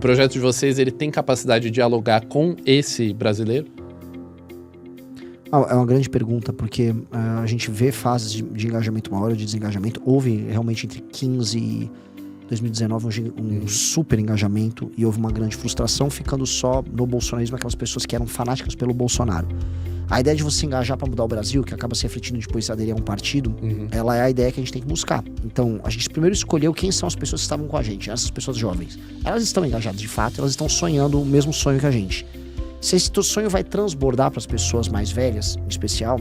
projeto de vocês, ele tem capacidade de dialogar com esse brasileiro? É uma grande pergunta, porque a gente vê fases de engajamento maior ou de desengajamento. Houve realmente entre 15 e 2019 um super engajamento, e houve uma grande frustração, ficando só no bolsonarismo aquelas pessoas que eram fanáticas pelo Bolsonaro. A ideia de você engajar para mudar o Brasil, que acaba se refletindo depois aderir a um partido, ela é a ideia que a gente tem que buscar. Então, a gente primeiro escolheu quem são as pessoas que estavam com a gente, essas pessoas jovens. Elas estão engajadas de fato, elas estão sonhando o mesmo sonho que a gente. Se esse teu sonho vai transbordar para as pessoas mais velhas, em especial,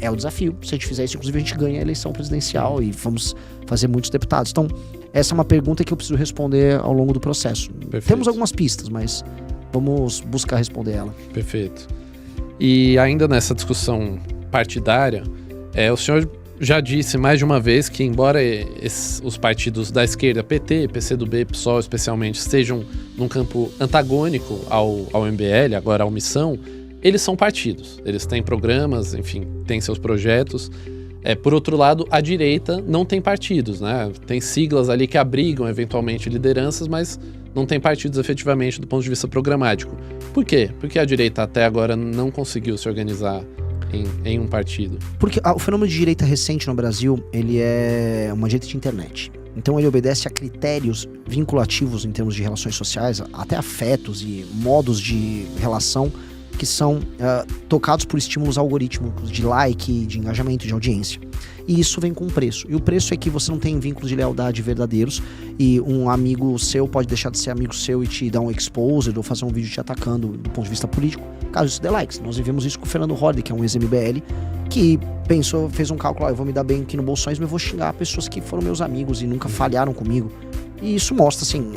é o desafio. Se a gente fizer isso, inclusive a gente ganha a eleição presidencial e vamos fazer muitos deputados. Então, essa é uma pergunta que eu preciso responder ao longo do processo. Perfeito. Temos algumas pistas, mas vamos buscar responder ela. Perfeito. E ainda nessa discussão partidária, o senhor já disse mais de uma vez que, embora os partidos da esquerda, PT, PCdoB, PSOL especialmente, estejam num campo antagônico ao MBL, agora ao Missão, eles são partidos. Eles têm programas, enfim, têm seus projetos. Por outro lado, a direita não tem partidos, né? Tem siglas ali que abrigam, eventualmente, lideranças, mas não tem partidos efetivamente do ponto de vista programático. Por quê? Porque a direita até agora não conseguiu se organizar em um partido. Porque o fenômeno de direita recente no Brasil, ele é uma direita de internet. Então ele obedece a critérios vinculativos em termos de relações sociais, até afetos e modos de relação que são tocados por estímulos algorítmicos de like, de engajamento, de audiência. E isso vem com preço. E o preço é que você não tem vínculos de lealdade verdadeiros, e um amigo seu pode deixar de ser amigo seu e te dar um exposed ou fazer um vídeo te atacando do ponto de vista político, caso isso dê likes. Nós vivemos isso com o Fernando Holliday, que é um ex-MBL, que fez um cálculo, eu vou me dar bem aqui no bolsonarismo, eu vou xingar pessoas que foram meus amigos e nunca falharam comigo. E isso mostra, assim,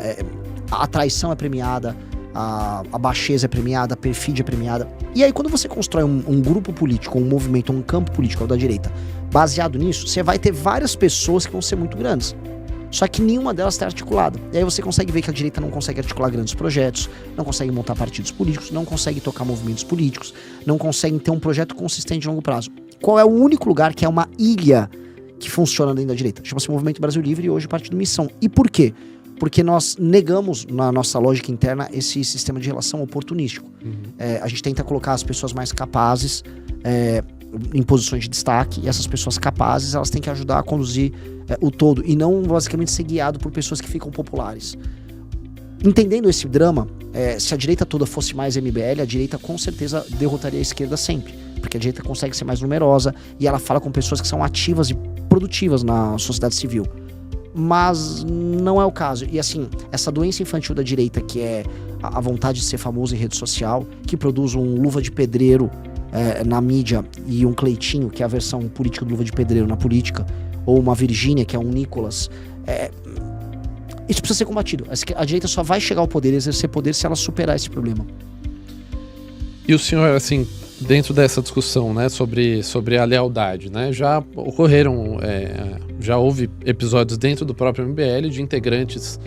a traição é premiada, a baixeza é premiada, a perfídia é premiada. E aí, quando você constrói um grupo político, um movimento, um campo político da direita, baseado nisso, você vai ter várias pessoas que vão ser muito grandes. Só que nenhuma delas está articulada. E aí você consegue ver que a direita não consegue articular grandes projetos, não consegue montar partidos políticos, não consegue tocar movimentos políticos, não consegue ter um projeto consistente de longo prazo. Qual é o único lugar que é uma ilha que funciona dentro da direita? Chama-se Movimento Brasil Livre e hoje Partido Missão. E por quê? Porque nós negamos, na nossa lógica interna, esse sistema de relação oportunístico. A gente tenta colocar as pessoas mais capazes em posições de destaque, e essas pessoas capazes, elas têm que ajudar a conduzir o todo, e não basicamente ser guiado por pessoas que ficam populares. Entendendo esse drama, se a direita toda fosse mais MBL, a direita com certeza derrotaria a esquerda sempre, porque a direita consegue ser mais numerosa, e ela fala com pessoas que são ativas e produtivas na sociedade civil. Mas não é o caso. E assim, essa doença infantil da direita, que é a vontade de ser famoso em rede social, que produz um Luva de Pedreiro na mídia e um Cleitinho, que é a versão política do Luva de Pedreiro na política, ou uma Virgínia, que é um Nicolas, isso precisa ser combatido. A direita só vai chegar ao poder, exercer poder, se ela superar esse problema. E o senhor, assim, dentro dessa discussão, né, sobre a lealdade, né, já ocorreram, já houve episódios dentro do próprio MBL de integrantes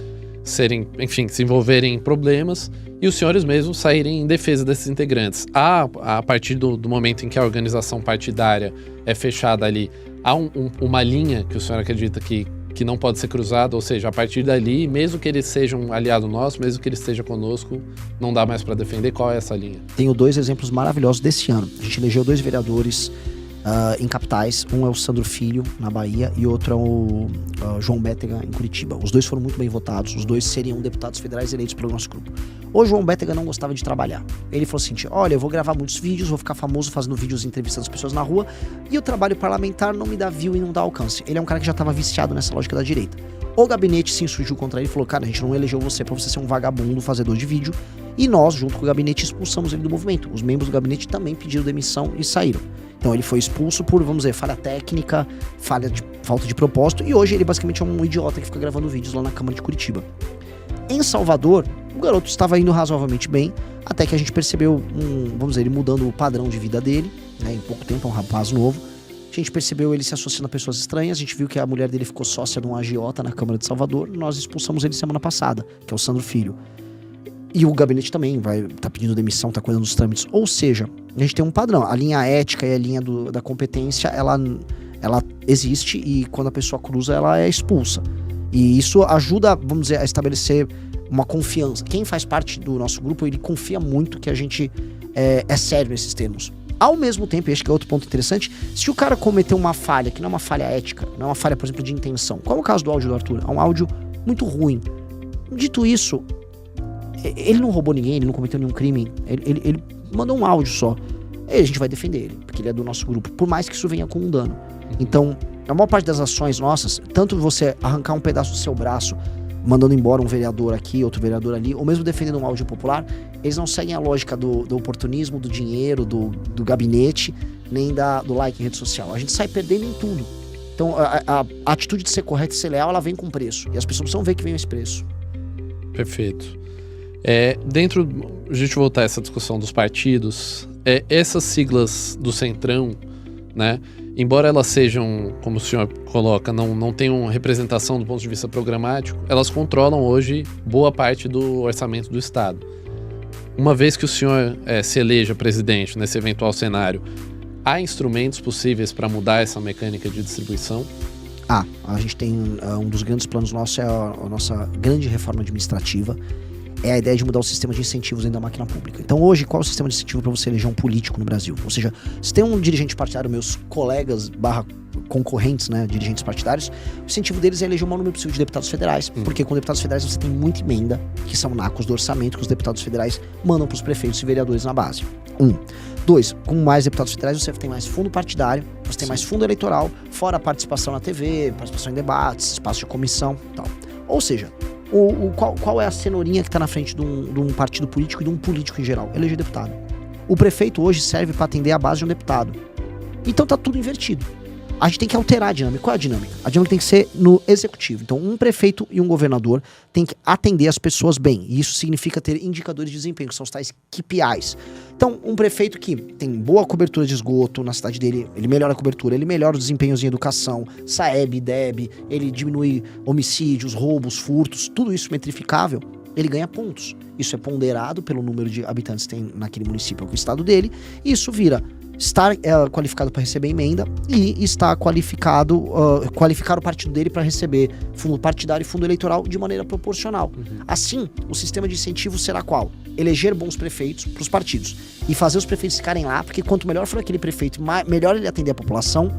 se envolverem em problemas e os senhores mesmos saírem em defesa desses integrantes. A partir do momento em que a organização partidária é fechada ali, há uma linha que o senhor acredita que não pode ser cruzada, ou seja, a partir dali, mesmo que eles sejam um aliado nosso, mesmo que ele esteja conosco, não dá mais para defender. Qual é essa linha? Tenho 2 exemplos maravilhosos desse ano. A gente elegeu 2 vereadores em capitais. Um é o Sandro Filho, na Bahia, e outro é o João Bétega, em Curitiba. Os 2 foram muito bem votados, os 2 seriam deputados federais eleitos pelo nosso grupo. O João Bétega não gostava de trabalhar. Ele falou assim, olha, eu vou gravar muitos vídeos, vou ficar famoso fazendo vídeos entrevistando as pessoas na rua, e o trabalho parlamentar não me dá view e não dá alcance. Ele é um cara que já estava viciado nessa lógica da direita. O gabinete se insurgiu contra ele e falou, cara, a gente não elegeu você pra você ser um vagabundo fazedor de vídeo, e nós, junto com o gabinete, expulsamos ele do movimento. Os membros do gabinete também pediram demissão e saíram. Então ele foi expulso por, vamos dizer, falha técnica, falta de propósito, e hoje ele basicamente é um idiota que fica gravando vídeos lá na Câmara de Curitiba. Em Salvador, o garoto estava indo razoavelmente bem, até que a gente percebeu, vamos dizer, ele mudando o padrão de vida dele, né, em pouco tempo, é um rapaz novo. A gente percebeu ele se associando a pessoas estranhas, a gente viu que a mulher dele ficou sócia de um agiota na Câmara de Salvador, nós expulsamos ele semana passada, que é o Sandro Filho. E o gabinete também tá pedindo demissão, tá cuidando dos trâmites. Ou seja, a gente tem um padrão. A linha ética e a linha da competência, ela existe, e quando a pessoa cruza, ela é expulsa. E isso ajuda, vamos dizer, a estabelecer uma confiança. Quem faz parte do nosso grupo, ele confia muito que a gente é sério nesses termos. Ao mesmo tempo, e acho que é outro ponto interessante, se o cara cometeu uma falha, que não é uma falha ética, não é uma falha, por exemplo, de intenção, como é o caso do áudio do Arthur, é um áudio muito ruim. Dito isso, ele não roubou ninguém, ele não cometeu nenhum crime, ele mandou um áudio só. E a gente vai defender ele, porque ele é do nosso grupo, por mais que isso venha com um dano. Então, a maior parte das ações nossas, tanto você arrancar um pedaço do seu braço, mandando embora um vereador aqui, outro vereador ali, ou mesmo defendendo um áudio popular, eles não seguem a lógica do oportunismo, do dinheiro, do gabinete, nem do like em rede social. A gente sai perdendo em tudo. Então, a atitude de ser correta e ser leal, ela vem com preço. E as pessoas precisam ver que vem esse preço. Perfeito. Dentro, a gente voltar a essa discussão dos partidos, essas siglas do Centrão, né? Embora elas sejam, como o senhor coloca, não tenham representação do ponto de vista programático, elas controlam hoje boa parte do orçamento do Estado. Uma vez que o senhor se eleja presidente nesse eventual cenário, há instrumentos possíveis para mudar essa mecânica de distribuição? A gente tem um dos grandes planos nossos, é a nossa grande reforma administrativa, é a ideia de mudar o sistema de incentivos dentro da máquina pública. Então hoje, qual é o sistema de incentivo para você eleger um político no Brasil? Ou seja, se tem um dirigente partidário, meus colegas / concorrentes, né, dirigentes partidários, o incentivo deles é eleger o maior número possível de deputados federais, porque com deputados federais você tem muita emenda, que são nacos do orçamento, que os deputados federaais mandam para os prefeitos e vereadores na base. 2, com mais deputados federais você tem mais fundo partidário, você tem mais fundo eleitoral, fora a participação na TV, participação em debates, espaço de comissão e tal. Ou seja, qual é a cenourinha que está na frente de um partido político e de um político em geral? Eleger deputado. O prefeito hoje serve para atender a base de um deputado. Então tá tudo invertido. A gente tem que alterar a dinâmica. Qual é a dinâmica? A dinâmica tem que ser no executivo. Então um prefeito e um governador tem que atender as pessoas bem. E isso significa ter indicadores de desempenho, que são os tais KPIs. Então um prefeito que tem boa cobertura de esgoto na cidade dele, ele melhora a cobertura, ele melhora os desempenhos em educação, SAEB, DEB, ele diminui homicídios, roubos, furtos, tudo isso metrificável, ele ganha pontos. Isso é ponderado pelo número de habitantes que tem naquele município ou no estado dele, e isso vira estar qualificado para receber emenda e estar qualificar o partido dele para receber fundo partidário e fundo eleitoral de maneira proporcional. Assim, o sistema de incentivo será qual? Eleger bons prefeitos para os partidos e fazer os prefeitos ficarem lá, porque quanto melhor for aquele prefeito, melhor ele atender a população,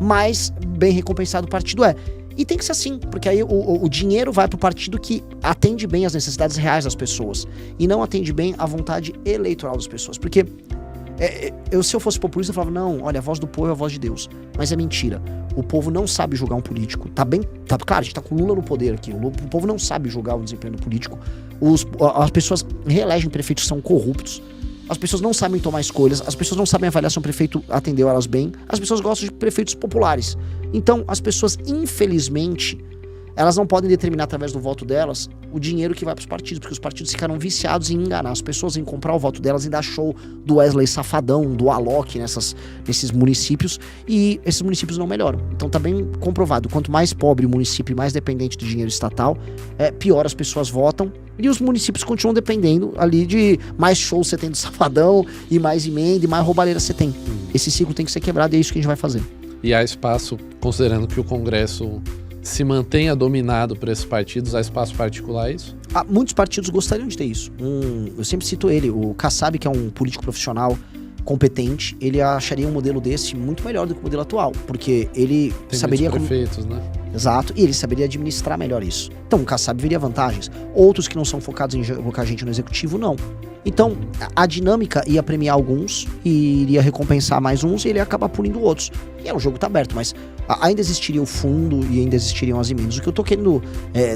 mais bem recompensado o partido é. E tem que ser assim, porque aí o dinheiro vai para o partido que atende bem as necessidades reais das pessoas e não atende bem a vontade eleitoral das pessoas. Porque se eu fosse populista, eu falava, não, olha, a voz do povo é a voz de Deus. Mas é mentira. O povo não sabe julgar um político. Claro, a gente tá com o Lula no poder aqui. O povo não sabe julgar o desempenho do político. As pessoas reelegem prefeitos que são corruptos. As pessoas não sabem tomar escolhas. As pessoas não sabem avaliar se um prefeito atendeu elas bem. As pessoas gostam de prefeitos populares. Então, as pessoas, infelizmente, elas não podem determinar através do voto delas o dinheiro que vai para os partidos, porque os partidos ficaram viciados em enganar as pessoas, em comprar o voto delas, em dar show do Wesley Safadão, do Alok nesses municípios, e esses municípios não melhoram. Então tá bem comprovado, quanto mais pobre o município e mais dependente do dinheiro estatal, pior as pessoas votam, e os municípios continuam dependendo ali de mais show você tem do Safadão, e mais emenda, e mais roubalheira você tem. Esse ciclo tem que ser quebrado e é isso que a gente vai fazer. E há espaço, considerando que o Congresso se mantenha dominado por esses partidos, há espaço particular, é isso? Muitos partidos gostariam de ter isso. Eu sempre cito ele, o Kassab, que é um político profissional competente, ele acharia um modelo desse muito melhor do que o modelo atual, porque ele tem saberia prefeitos, né? Exato, e ele saberia administrar melhor isso. Então o Kassab veria vantagens. Outros que não são focados em colocar gente no executivo, não. Então a dinâmica ia premiar alguns e iria recompensar mais uns e ele ia acabar punindo outros. E o jogo tá aberto, mas ainda existiria o fundo e ainda existiriam as emendas. O que eu tô querendo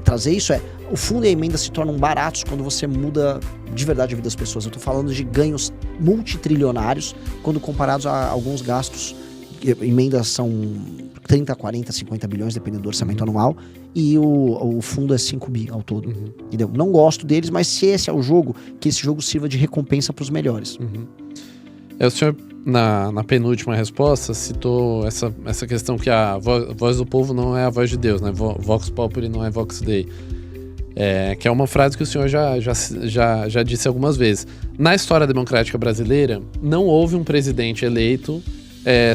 trazer isso o fundo e a emenda se tornam baratos quando você muda de verdade a vida das pessoas. Eu tô falando de ganhos multitrilionários quando comparados a alguns gastos. Emendas são 30, 40, 50 bilhões, dependendo do orçamento anual, e o fundo é 5 bi ao todo. Entendeu? Não gosto deles, mas se esse é o jogo, que esse jogo sirva de recompensa para os melhores. O senhor, na penúltima resposta, citou essa questão que a voz do povo não é a voz de Deus, né? Vox Populi não é Vox Dei. Que é uma frase que o senhor já disse algumas vezes. Na história democrática brasileira, não houve um presidente eleito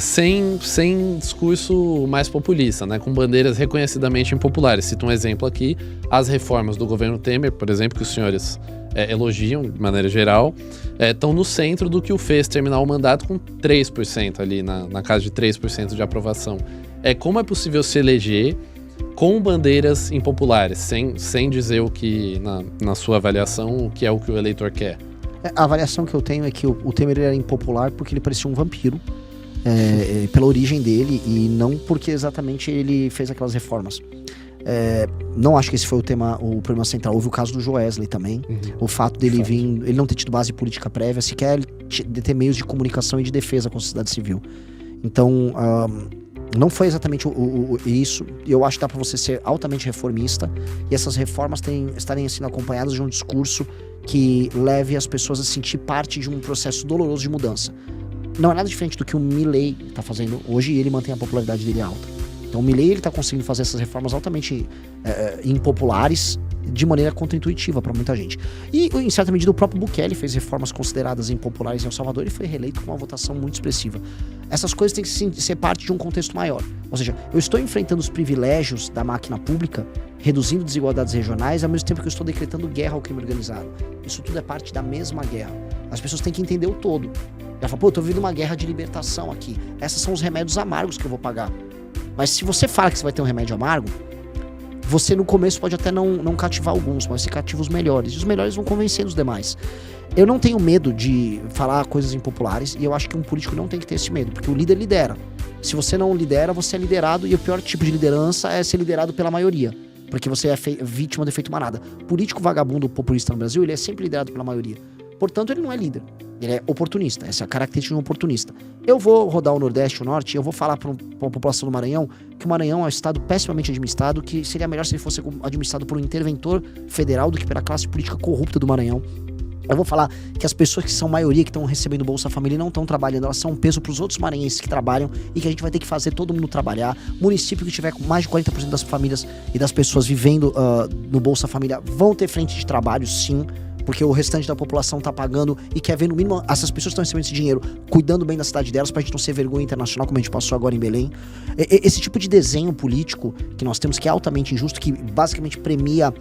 sem discurso mais populista, né? Com bandeiras reconhecidamente impopulares. Cito um exemplo aqui, as reformas do governo Temer, por exemplo, que os senhores elogiam de maneira geral, estão no centro do que o fez terminar o mandato com 3% ali, na casa de 3% de aprovação. Como é possível se eleger com bandeiras impopulares, sem dizer o que, na sua avaliação, o que é o que o eleitor quer? A avaliação que eu tenho é que o Temer era impopular porque ele parecia um vampiro, pela origem dele, e não porque exatamente ele fez aquelas reformas. Não acho que esse foi o problema central. Houve o caso do Joesley também. O fato dele ele não ter tido base política prévia, sequer de ter meios de comunicação e de defesa com a sociedade civil. Então, não foi exatamente isso. Eu acho que dá pra você ser altamente reformista e essas reformas estarem sendo acompanhadas de um discurso que leve as pessoas a sentir parte de um processo doloroso de mudança. Não é nada diferente do que o Milei está fazendo hoje, e ele mantém a popularidade dele alta. Então o Milei está conseguindo fazer essas reformas altamente impopulares de maneira contraintuitiva para muita gente. E, em certa medida, o próprio Bukele fez reformas consideradas impopulares em El Salvador e foi reeleito com uma votação muito expressiva. Essas coisas têm que ser parte de um contexto maior. Ou seja, eu estou enfrentando os privilégios da máquina pública, reduzindo desigualdades regionais, ao mesmo tempo que eu estou decretando guerra ao crime organizado. Isso tudo é parte da mesma guerra. As pessoas têm que entender o todo. Ela fala, eu tô vivendo uma guerra de libertação aqui. Esses são os remédios amargos que eu vou pagar. Mas se você fala que você vai ter um remédio amargo, você no começo pode até não cativar alguns, mas você cativa os melhores. E os melhores vão convencendo os demais. Eu não tenho medo de falar coisas impopulares, e eu acho que um político não tem que ter esse medo, porque o líder lidera. Se você não lidera, você é liderado, e o pior tipo de liderança é ser liderado pela maioria, porque você é vítima do efeito manada. Político vagabundo populista no Brasil, ele é sempre liderado pela maioria. Portanto, ele não é líder. Ele é oportunista. Essa é a característica de um oportunista. Eu vou rodar o Nordeste e o Norte e eu vou falar para a população do Maranhão que o Maranhão é um estado pessimamente administrado, que seria melhor se ele fosse administrado por um interventor federal do que pela classe política corrupta do Maranhão. Eu vou falar que as pessoas que são maioria, que estão recebendo Bolsa Família e não estão trabalhando, elas são um peso para os outros maranhenses que trabalham, e que a gente vai ter que fazer todo mundo trabalhar. Município que tiver com mais de 40% das famílias e das pessoas vivendo no Bolsa Família vão ter frente de trabalho, sim, porque o restante da população tá pagando e quer ver, no mínimo, essas pessoas que estão recebendo esse dinheiro cuidando bem da cidade delas, pra gente não ser vergonha internacional, como a gente passou agora em Belém. Esse tipo de desenho político que nós temos, que é altamente injusto, que basicamente premia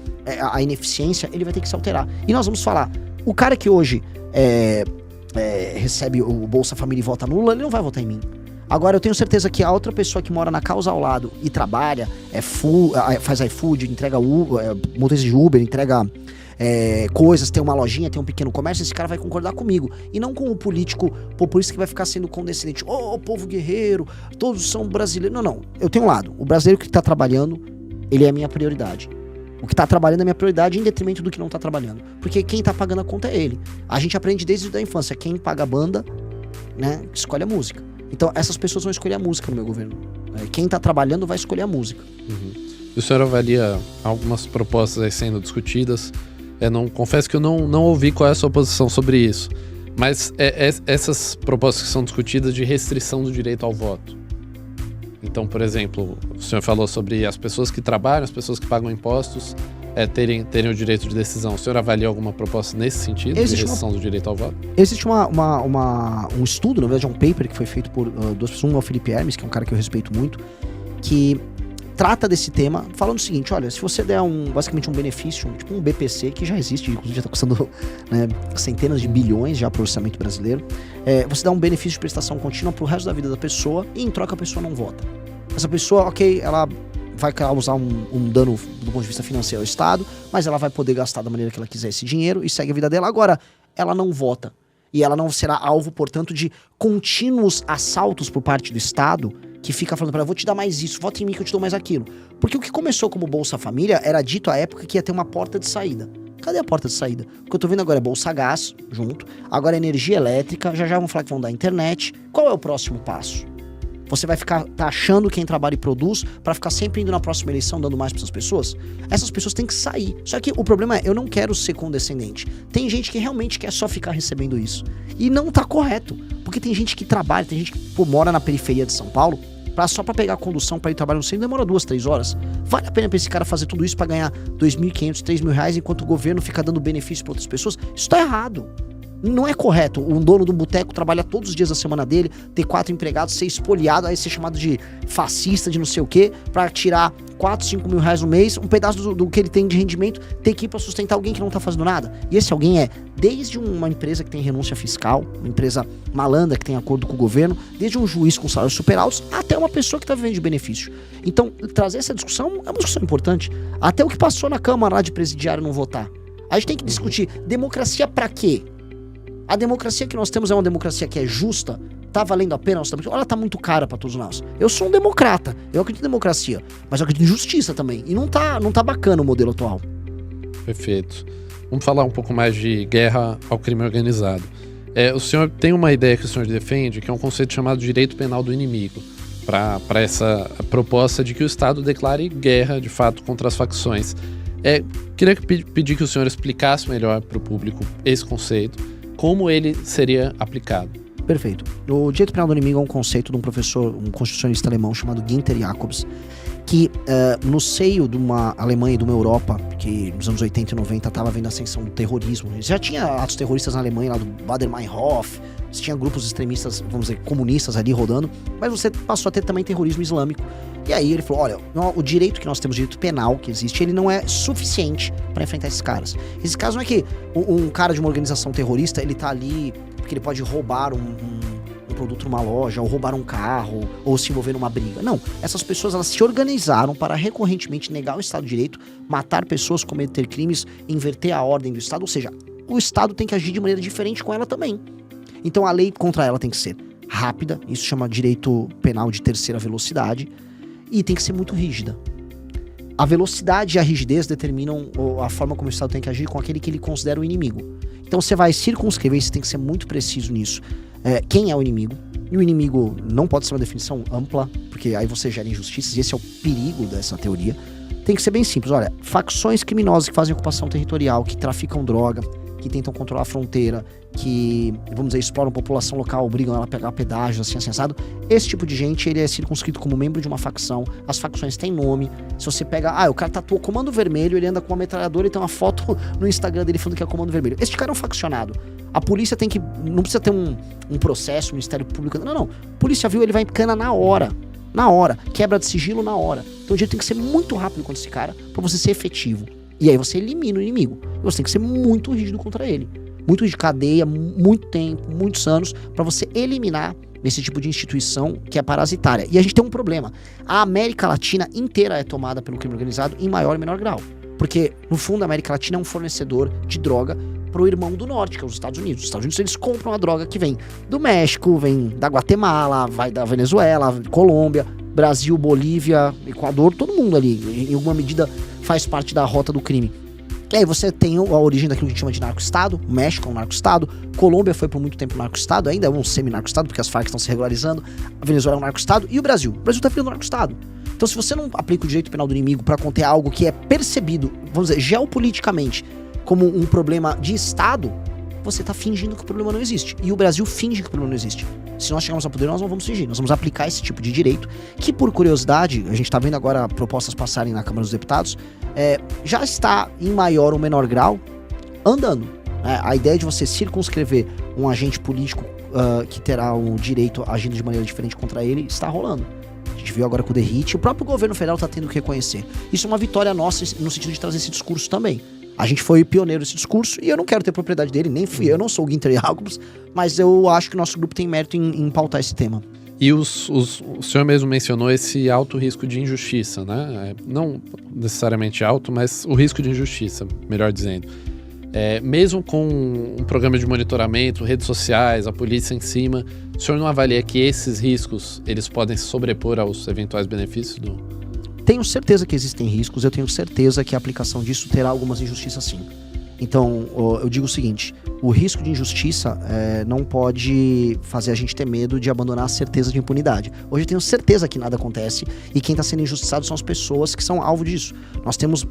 a ineficiência, ele vai ter que se alterar. E nós vamos falar, o cara que hoje recebe o Bolsa Família e vota no Lula, ele não vai votar em mim. Agora, eu tenho certeza que a outra pessoa que mora na causa ao lado e trabalha, faz iFood, entrega motorista de Uber, entrega coisas, tem uma lojinha, tem um pequeno comércio, esse cara vai concordar comigo. E não com o político populista que vai ficar sendo condescendente. Povo guerreiro, todos são brasileiros. Não. Eu tenho um lado. O brasileiro que tá trabalhando, ele é a minha prioridade. O que tá trabalhando é a minha prioridade em detrimento do que não tá trabalhando. Porque quem tá pagando a conta é ele. A gente aprende desde a infância. Quem paga a banda, né, escolhe a música. Então, essas pessoas vão escolher a música no meu governo. Quem tá trabalhando vai escolher a música. E o senhor avalia algumas propostas aí sendo discutidas. Confesso que eu não ouvi qual é a sua posição sobre isso. Mas essas propostas que são discutidas de restrição do direito ao voto. Então, por exemplo, o senhor falou sobre as pessoas que trabalham, as pessoas que pagam impostos, terem o direito de decisão. O senhor avalia alguma proposta nesse sentido, de restrição do direito ao voto? Existe um estudo, na verdade é um paper que foi feito por duas pessoas, um é o Felipe Hermes, que é um cara que eu respeito muito, que trata desse tema, falando o seguinte: olha, se você der basicamente um benefício, tipo um BPC, que já existe, inclusive já está custando, né, centenas de bilhões já para o orçamento brasileiro, você dá um benefício de prestação contínua pro resto da vida da pessoa, e em troca a pessoa não vota. Essa pessoa, ok, ela vai causar um dano do ponto de vista financeiro ao Estado, mas ela vai poder gastar da maneira que ela quiser esse dinheiro e segue a vida dela. Agora, ela não vota. E ela não será alvo, portanto, de contínuos assaltos por parte do Estado, que fica falando para ela: vou te dar mais isso, vota em mim que eu te dou mais aquilo. Porque o que começou como Bolsa Família era dito à época que ia ter uma porta de saída. Cadê a porta de saída? O que eu tô vendo agora é Bolsa Gás, junto, agora energia elétrica, já vão falar que vão dar internet. Qual é o próximo passo? Você vai ficar taxando quem trabalha e produz para ficar sempre indo na próxima eleição dando mais para essas pessoas? Essas pessoas têm que sair. Só que o problema é, eu não quero ser condescendente. Tem gente que realmente quer só ficar recebendo isso. E não tá correto. Porque tem gente que trabalha, tem gente que mora na periferia de São Paulo, só pra pegar a condução pra ir trabalhar no centro demora 2-3 horas. Vale a pena pra esse cara fazer tudo isso pra ganhar R$2.500, R$3.000, enquanto o governo fica dando benefício pra outras pessoas? Isso tá errado. Não é correto um dono de um boteco trabalhar todos os dias da semana dele, ter 4 empregados, ser espoliado, aí ser chamado de fascista, de não sei o quê, pra tirar 4, 5 mil reais no mês, um pedaço do que ele tem de rendimento, ter que ir pra sustentar alguém que não tá fazendo nada. E esse alguém é desde uma empresa que tem renúncia fiscal, uma empresa malandra que tem acordo com o governo, desde um juiz com salários super altos, até uma pessoa que tá vivendo de benefício. Então, trazer essa discussão é uma discussão importante. Até o que passou na Câmara lá de presidiário não votar. A gente tem que discutir democracia pra quê? A democracia que nós temos é uma democracia que é justa? Tá valendo a pena nossa democracia? Ela tá muito cara pra todos nós. Eu sou um democrata, eu acredito em democracia, mas eu acredito em justiça também. E não tá bacana o modelo atual. Perfeito. Vamos falar um pouco mais de guerra ao crime organizado. O senhor tem uma ideia que o senhor defende, que é um conceito chamado direito penal do inimigo, para essa proposta de que o Estado declare guerra, de fato, contra as facções. Queria pedir que o senhor explicasse melhor para o público esse conceito, como ele seria aplicado. Perfeito. O direito penal do inimigo é um conceito de um professor, um constitucionalista alemão chamado Günther Jacobs, que no seio de uma Alemanha e de uma Europa, que nos anos 80 e 90 estava vendo a ascensão do terrorismo. Já tinha atos terroristas na Alemanha, lá do Baader-Meinhof, você tinha grupos extremistas, vamos dizer, comunistas ali rodando, mas você passou a ter também terrorismo islâmico. E aí ele falou, olha, o direito que nós temos, o direito penal que existe, ele não é suficiente para enfrentar esses caras. Esses caras não é que um cara de uma organização terrorista, ele tá ali porque ele pode roubar um produto numa loja, ou roubar um carro, ou se envolver numa briga. Não, essas pessoas, elas se organizaram para recorrentemente negar o Estado de Direito, matar pessoas, cometer crimes, inverter a ordem do Estado, ou seja, o Estado tem que agir de maneira diferente com ela também. Então a lei contra ela tem que ser rápida, isso chama direito penal de terceira velocidade, e tem que ser muito rígida. A velocidade e a rigidez determinam a forma como o Estado tem que agir com aquele que ele considera o inimigo. Então você vai circunscrever, você tem que ser muito preciso nisso. Quem é o inimigo? E o inimigo não pode ser uma definição ampla, porque aí você gera injustiças, e esse é o perigo dessa teoria. Tem que ser bem simples, olha, facções criminosas que fazem ocupação territorial, que traficam droga, que tentam controlar a fronteira, que, vamos dizer, exploram a população local, obrigam ela a pegar pedágios, assim, assensado. Esse tipo de gente, ele é circunscrito como membro de uma facção. As facções têm nome. Se você pega, o cara tatuou Comando Vermelho, ele anda com uma metralhadora e tem uma foto no Instagram dele falando que é Comando Vermelho. Esse cara é um faccionado. A polícia tem que, não precisa ter um processo, um Ministério Público, não. Polícia viu, ele vai em cana na hora, quebra de sigilo na hora. Então o direito tem que ser muito rápido contra esse cara, pra você ser efetivo. E aí você elimina o inimigo. Você tem que ser muito rígido contra ele. Muito de cadeia, muito tempo, muitos anos, para você eliminar esse tipo de instituição que é parasitária. E a gente tem um problema. A América Latina inteira é tomada pelo crime organizado em maior e menor grau. Porque, no fundo, a América Latina é um fornecedor de droga pro irmão do norte, que é os Estados Unidos. Os Estados Unidos, eles compram a droga que vem do México, vem da Guatemala, vai da Venezuela, Colômbia, Brasil, Bolívia, Equador, todo mundo ali, em alguma medida, faz parte da rota do crime. E aí você tem a origem daquilo que a gente chama de narco-estado. O México é um narco-estado, Colômbia foi por muito tempo narco-estado, ainda é um semi-narco-estado, porque as Farc estão se regularizando, a Venezuela é um narco-estado, e o Brasil tá virando narco-estado. Então se você não aplica o direito penal do inimigo para conter algo que é percebido, vamos dizer, geopoliticamente, como um problema de Estado, você tá fingindo que o problema não existe. E o Brasil finge que o problema não existe. Se nós chegarmos ao poder, nós não vamos fingir. Nós vamos aplicar esse tipo de direito, que por curiosidade, a gente tá vendo agora propostas passarem na Câmara dos Deputados, já está em maior ou menor grau andando. A ideia de você circunscrever um agente político que terá o direito agindo de maneira diferente contra ele, está rolando. A gente viu agora com o Derrite, o próprio governo federal está tendo que reconhecer. Isso é uma vitória nossa no sentido de trazer esse discurso também. A gente foi pioneiro nesse discurso e eu não quero ter propriedade dele, nem fui eu, não sou o Günther Jacobs, mas eu acho que o nosso grupo tem mérito em pautar esse tema. E o senhor mesmo mencionou esse alto risco de injustiça, né? Não necessariamente alto, mas o risco de injustiça, melhor dizendo. Mesmo com um programa de monitoramento, redes sociais, a polícia em cima, o senhor não avalia que esses riscos, eles podem se sobrepor aos eventuais benefícios do... Tenho certeza que existem riscos, eu tenho certeza que a aplicação disso terá algumas injustiças sim. Então, eu digo o seguinte, o risco de injustiça não pode fazer a gente ter medo de abandonar a certeza de impunidade. Hoje eu tenho certeza que nada acontece e quem está sendo injustiçado são as pessoas que são alvo disso. Nós temos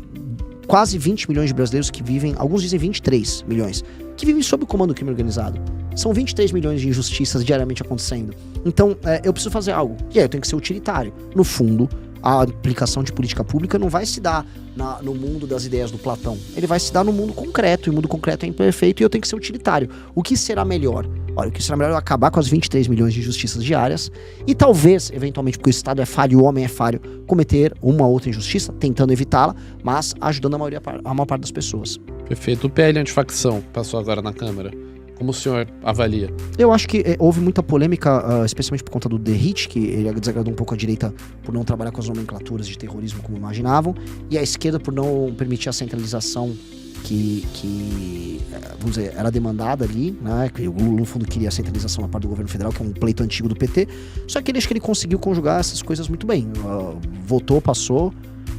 quase 20 milhões de brasileiros que vivem, alguns dizem 23 milhões, que vivem sob o comando do crime organizado. São 23 milhões de injustiças diariamente acontecendo. Então, eu preciso fazer algo. E aí eu tenho que ser utilitário. No fundo, a aplicação de política pública não vai se dar no mundo das ideias do Platão. Ele vai se dar no mundo concreto, e o mundo concreto é imperfeito e eu tenho que ser utilitário. O que será melhor? Olha, o que será melhor é acabar com as 23 milhões de injustiças diárias e talvez, eventualmente, porque o Estado é falho, o homem é falho, cometer uma outra injustiça, tentando evitá-la, mas ajudando a maior parte das pessoas. Perfeito. O PL antifacção passou agora na Câmara. Como o senhor avalia? Eu acho que houve muita polêmica, especialmente por conta do Derrite, que ele desagradou um pouco a direita por não trabalhar com as nomenclaturas de terrorismo como imaginavam, e a esquerda por não permitir a centralização que vamos dizer, era demandada ali, né? Que o Lula, no fundo, queria a centralização na parte do governo federal, que é um pleito antigo do PT, só que ele acho que ele conseguiu conjugar essas coisas muito bem. Votou, passou,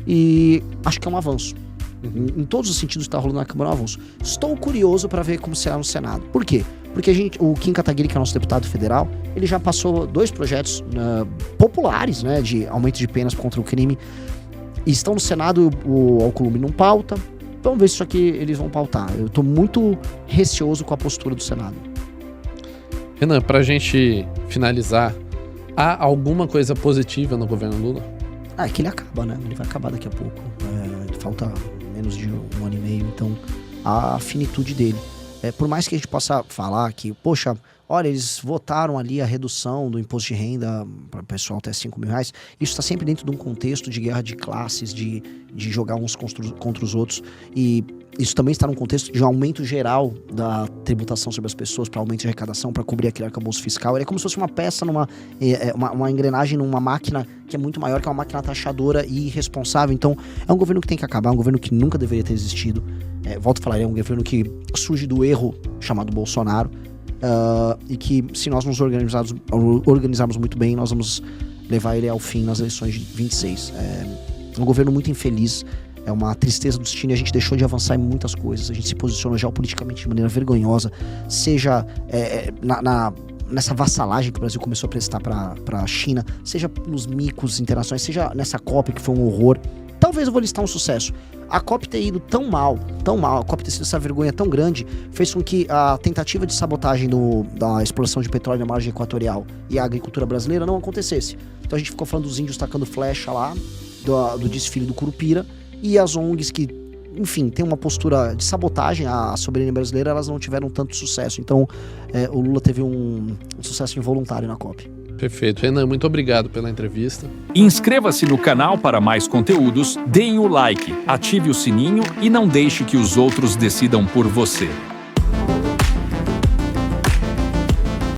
e acho que é um avanço. Em todos os sentidos está rolando na Câmara um avanço. Estou curioso para ver como será no Senado. Por quê? Porque o Kim Kataguiri, que é nosso deputado federal, ele já passou 2 projetos populares, né, de aumento de penas contra o crime. E estão no Senado, o Alcolumbre não pauta. Vamos ver se isso aqui eles vão pautar. Eu estou muito receoso com a postura do Senado. Renan, para a gente finalizar, há alguma coisa positiva no governo Lula? É que ele acaba, né? Ele vai acabar daqui a pouco. Falta menos de 1 ano e meio, então a finitude dele. Por mais que a gente possa falar que, poxa, olha, eles votaram ali a redução do imposto de renda para o pessoal até R$5.000, isso está sempre dentro de um contexto de guerra de classes, de jogar uns contra os outros, e isso também está num contexto de um aumento geral da tributação sobre as pessoas para aumento de arrecadação, para cobrir aquele arcabouço fiscal. Ele é como se fosse uma peça, uma engrenagem numa máquina que é muito maior, que é uma máquina taxadora e irresponsável. Então, é um governo que tem que acabar, é um governo que nunca deveria ter existido. Volto a falar, é um governo que surge do erro chamado Bolsonaro, e que, se nós nos organizarmos muito bem, nós vamos levar ele ao fim nas eleições de 26. É um governo muito infeliz, é uma tristeza do destino, e a gente deixou de avançar em muitas coisas. A gente se posicionou geopoliticamente de maneira vergonhosa, seja nessa vassalagem que o Brasil começou a prestar para a China, seja nos micos internacionais, seja nessa COP, que foi um horror. Talvez eu vou listar um sucesso. A COP ter ido tão mal, a COP ter sido essa vergonha tão grande, fez com que a tentativa de sabotagem da exploração de petróleo na margem equatorial e a agricultura brasileira não acontecesse. Então a gente ficou falando dos índios tacando flecha lá, do desfile do Curupira, e as ONGs que, enfim, tem uma postura de sabotagem à soberania brasileira, elas não tiveram tanto sucesso. Então o Lula teve um sucesso involuntário na COP. Perfeito. Renan, muito obrigado pela entrevista. Inscreva-se no canal para mais conteúdos, deem o like, ative o sininho e não deixe que os outros decidam por você.